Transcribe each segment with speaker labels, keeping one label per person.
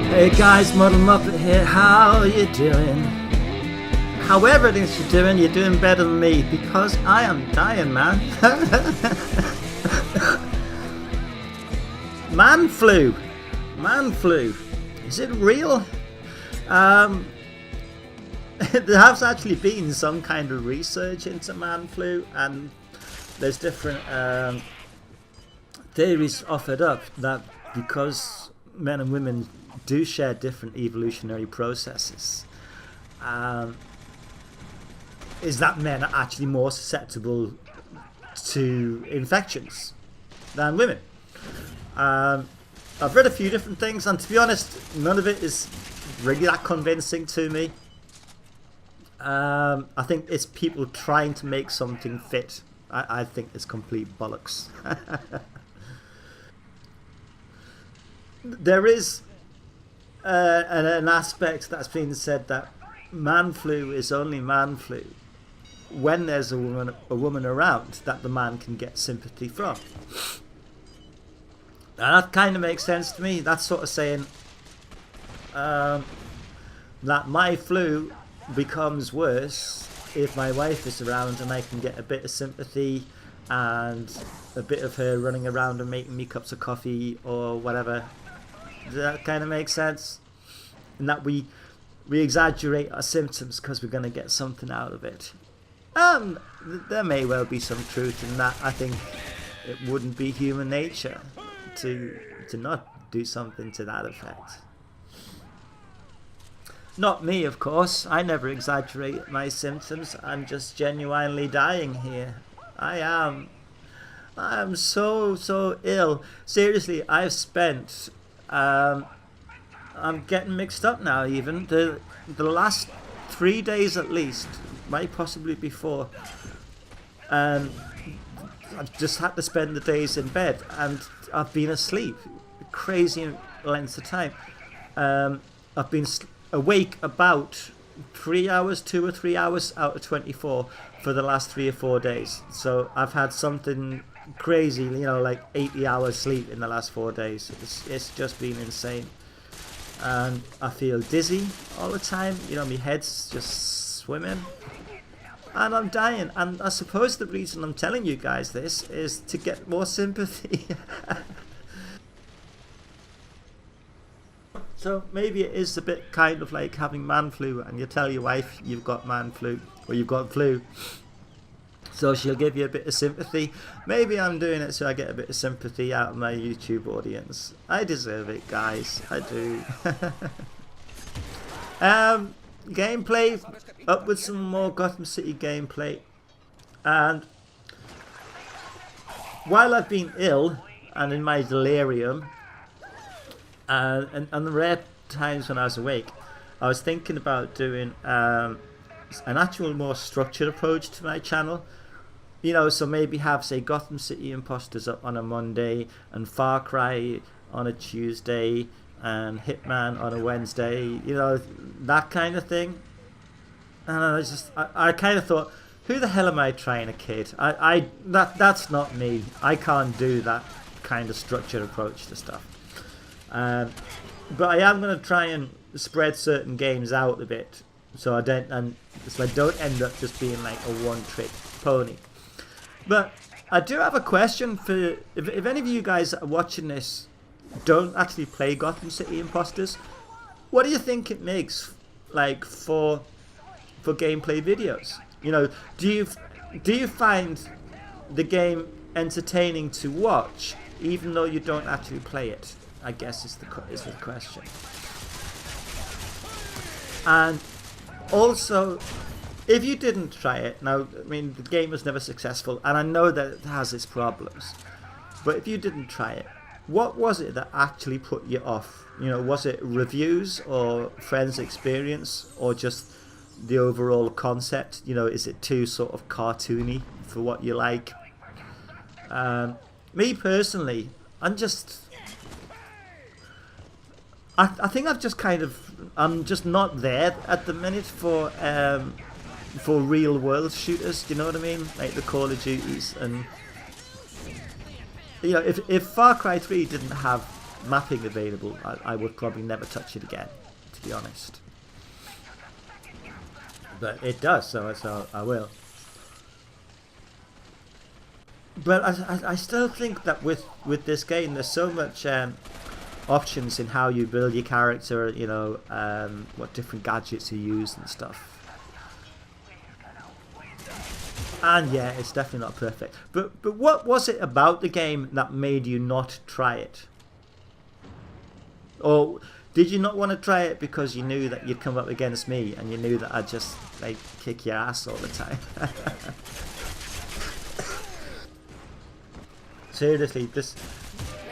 Speaker 1: Hey guys, Model Muppet here, how are you doing? However it is you're doing better than me, because I am dying, man. Manflu. Is it real? There has actually been some kind of research into Manflu, and there's different theories offered up that because men and women do share different evolutionary processes, is that men are actually more susceptible to infections than women. I've read a few different things, and to be honest, none of it is really that convincing to me. I think it's people trying to make something fit. I think it's complete bollocks. There is an aspect that's been said that Manflu is only Manflu when there's a woman around that the man can get sympathy from. And that kind of makes sense to me. That's sort of saying that my flu becomes worse if my wife is around and I can get a bit of sympathy and a bit of her running around and making me cups of coffee or whatever. Does that kind of make sense? And that we exaggerate our symptoms because we're going to get something out of it. There may well be some truth in that. I think it wouldn't be human nature to not do something to that effect. Not me, of course. I never exaggerate my symptoms. I'm just genuinely dying here. I am so ill. Seriously, I've spent I'm getting mixed up now even. The last 3 days at least, might possibly be 4. I've just had to spend the days in bed and I've been asleep. Crazy lengths of time. I've been awake about 3 hours, 2 or 3 hours out of 24 for the last 3 or 4 days. So I've had something crazy, like 80 hours sleep in the last 4 days. It's just been insane. And I feel dizzy all the time. My head's just swimming. And I'm dying. And I suppose the reason I'm telling you guys this is to get more sympathy. So maybe it is a bit kind of like having man flu, and you tell your wife you've got man flu, or you've got flu. So she'll give you a bit of sympathy. Maybe I'm doing it so I get a bit of sympathy out of my YouTube audience. I deserve it, guys. I do. Gameplay. Up with some more Gtham City gameplay. And while I've been ill and in my delirium, and the rare times when I was awake, I was thinking about doing an actual more structured approach to my channel. So maybe have, say, Gtham City Impostors up on a Monday, and Far Cry on a Tuesday, and Hitman on a Wednesday, that kind of thing. And I kind of thought, who the hell am I trying to kid? That's not me. I can't do that kind of structured approach to stuff. But I am going to try and spread certain games out a bit, so I don't end up just being like a one-trick pony. But I do have a question for if any of you guys that are watching this don't actually play Gtham City Impostors. What do you think it makes like for gameplay videos? Do you find the game entertaining to watch even though you don't actually play it? I guess is the question. And also, if you didn't try it, now, I mean, the game was never successful, and I know that it has its problems, but if you didn't try it, what was it that actually put you off? Was it reviews or friends' experience, or just the overall concept? Is it too sort of cartoony for what you like? Me personally, I'm just... I think I've just kind of... I'm just not there at the minute for real world shooters, do you know what I mean? Like the Call of Duties and... You know, if Far Cry 3 didn't have mapping available, I would probably never touch it again, to be honest. But it does, so I will. But I still think that with this game, there's so much options in how you build your character, you know, what different gadgets you use and stuff. And yeah, it's definitely not perfect. But what was it about the game that made you not try it? Or did you not want to try it because you knew that you'd come up against me and you knew that I'd just like kick your ass all the time? Seriously, this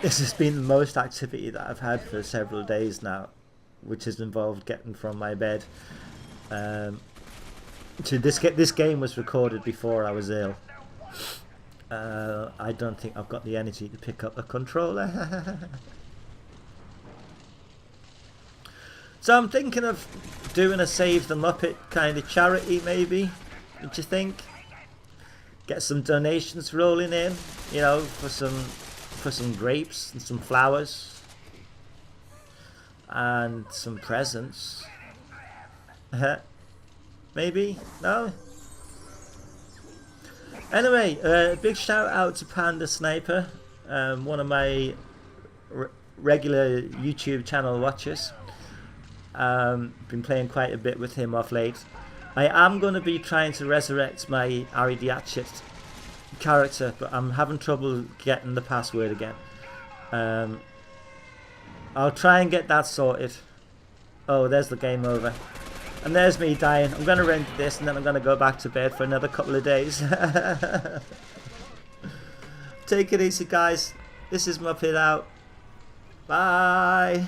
Speaker 1: has been the most activity that I've had for several days now, which has involved getting from my bed. This game was recorded before I was ill. I don't think I've got the energy to pick up a controller. So I'm thinking of doing a Save the Muppet kind of charity, maybe. What do you think? Get some donations rolling in, you know, for some grapes and some flowers and some presents. Maybe? No? Anyway, big shout out to Panda Sniper, one of my regular YouTube channel watchers. Been playing quite a bit with him off late. I am going to be trying to resurrect my Ari Diatchit character, but I'm having trouble getting the password again. I'll try and get that sorted. Oh, there's the game over. And there's me dying. I'm going to render this and then I'm going to go back to bed for another couple of days. Take it easy, guys. This is Muppet out. Bye.